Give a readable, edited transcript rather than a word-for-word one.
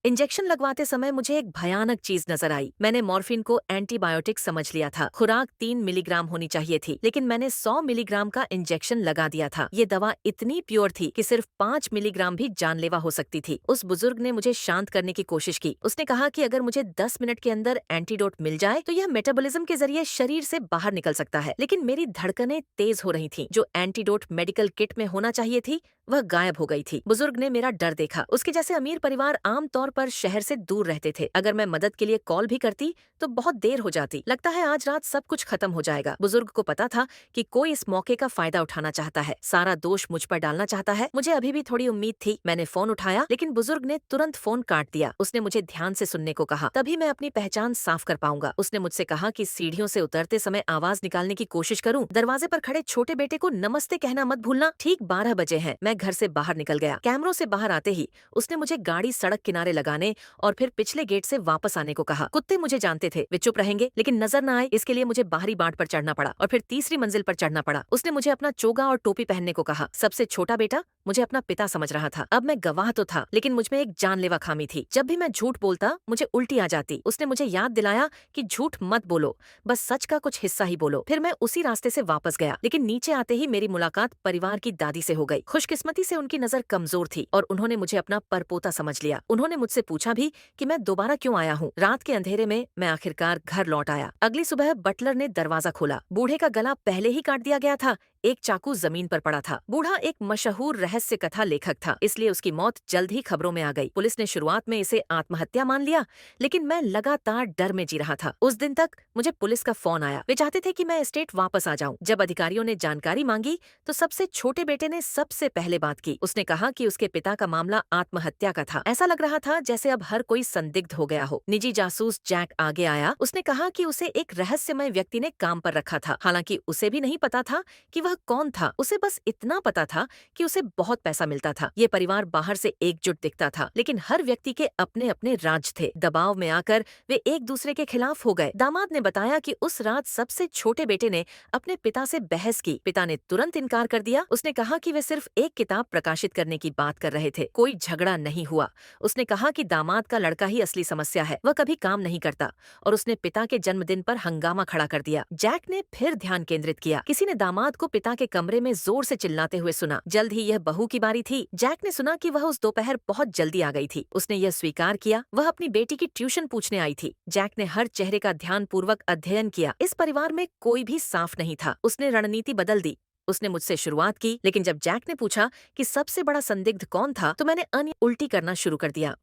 Injection लगवाते समय मुझे एक भयानक चीज नजर आई। मैंने मॉर्फिन को एंटीबायोटिक समझ लिया था। खुराक 3 मिलीग्राम होनी चाहिए थी, लेकिन मैंने 100 मिलीग्राम का इंजेक्शन लगा दिया था। ये दवा इतनी प्योर थी कि सिर्फ 5 मिलीग्राम भी जानलेवा हो सकती थी। उस बुजुर्ग ने मुझे शांत करने की कोशिश की। उसने कहा कि अगर मुझे 10 मिनट के अंदर एंटीडोट मिल जाए तो यह मेटाबॉलिज्म के जरिए शरीर से बाहर निकल सकता है। लेकिन मेरी धड़कनें तेज हो रही थीं। जो एंटीडोट मेडिकल किट में होना चाहिए थी वह गायब हो गई थी। बुजुर्ग ने मेरा डर देखा। उसके जैसे अमीर परिवार आम तौर पर शहर से दूर रहते थे। अगर मैं मदद के लिए कॉल भी करती तो बहुत देर हो जाती। लगता है आज रात सब कुछ खत्म हो जाएगा। बुजुर्ग को पता था कि कोई इस मौके का फायदा उठाना चाहता है, सारा दोष मुझ पर डालना चाहता है। मुझे अभी भी थोड़ी उम्मीद थी। मैंने फोन उठाया, लेकिन बुजुर्ग ने तुरंत फोन काट दिया। उसने मुझे ध्यान से सुनने को कहा, तभी मैं अपनी पहचान साफ कर पाऊंगा। उसने मुझसे कहा कि सीढ़ियों से उतरते समय आवाज निकालने की कोशिश करूं। दरवाजे पर खड़े छोटे बेटे को नमस्ते कहना मत भूलना। ठीक 12 बजे हैं। मैं घर से बाहर निकल गया। कैमरों से बाहर आते ही उसने मुझे गाड़ी सड़क किनारे लगाने और फिर पिछले गेट से वापस आने को कहा। कुत्ते मुझे जानते थे, वे चुप रहेंगे, लेकिन नजर न आए इसके लिए मुझे बाहरी बाट पर चढ़ना पड़ा और फिर तीसरी मंजिल पर चढ़ना पड़ा। उसने मुझे अपना चोगा और टोपी पहनने को कहा। सबसे छोटा बेटा मुझे अपना पिता समझ रहा था। अब मैं गवाह तो था, लेकिन मुझमें एक जानलेवा खामी थी। जब भी मैं झूठ बोलता मुझे उल्टी आ जाती। उसने मुझे याद दिलाया कि झूठ मत बोलो, बस सच का कुछ हिस्सा ही बोलो। फिर मैं उसी रास्ते से वापस गया, लेकिन नीचे आते ही मेरी मुलाकात परिवार की दादी से हो गई। खुशकिस्मती से उनकी नजर कमजोर थी और उन्होंने मुझे अपना परपोता समझ लिया। उन्होंने मुझसे पूछा भी कि मैं दोबारा क्यों आया हूँ। रात के अंधेरे में मैं आखिरकार घर लौट आया। अगली सुबह बटलर ने दरवाजा खोला। बूढ़े का गला पहले ही काट दिया गया था। एक चाकू जमीन पर पड़ा था। बूढ़ा एक मशहूर रहस्य कथा लेखक था, इसलिए उसकी मौत जल्द ही खबरों में आ गई। पुलिस ने शुरुआत में इसे आत्महत्या मान लिया, लेकिन मैं लगातार डर में जी रहा था। उस दिन तक मुझे पुलिस का फोन आया। वे चाहते थे कि मैं एस्टेट वापस आ जाऊं। जब अधिकारियों ने जानकारी मांगी तो सबसे छोटे बेटे ने सबसे पहले बात की। उसने कहा कि उसके पिता का मामला आत्महत्या का था। ऐसा लग रहा था जैसे अब हर कोई संदिग्ध हो गया हो। निजी जासूस जैक आगे आया। उसने कहा कि उसे एक रहस्यमय व्यक्ति ने काम पर रखा था। हालांकि उसे भी नहीं पता था कि वह कौन था। उसे बस इतना पता था कि उसे बहुत पैसा मिलता था। ये परिवार बाहर से एकजुट दिखता था, लेकिन हर व्यक्ति के अपने अपने राज थे। दबाव में आकर वे एक दूसरे के खिलाफ हो गए। दामाद ने बताया कि उस रात सबसे छोटे बेटे ने अपने पिता से बहस की। पिता ने तुरंत इनकार कर दिया। उसने कहा कि वे सिर्फ एक किताब प्रकाशित करने की बात कर रहे थे, कोई झगड़ा नहीं हुआ। उसने कहा कि दामाद का लड़का ही असली समस्या है, वह कभी काम नहीं करता, और उसने पिता के जन्मदिन पर हंगामा खड़ा कर दिया। जैक ने फिर ध्यान केंद्रित किया। किसी ने दामाद को पिता के कमरे में जोर से चिल्लाते हुए सुना। जल्द ही यह बहू की बारी थी। जैक ने सुना कि वह उस दोपहर बहुत जल्दी आ गई थी। उसने यह स्वीकार किया, वह अपनी बेटी की ट्यूशन पूछने आई थी। जैक ने हर चेहरे का ध्यानपूर्वक अध्ययन किया। इस परिवार में कोई भी साफ नहीं था। उसने रणनीति बदल दी। उसने मुझसे शुरुआत की, लेकिन जब जैक ने पूछा कि सबसे बड़ा संदिग्ध कौन था, तो मैंने उल्टी करना शुरू कर दिया।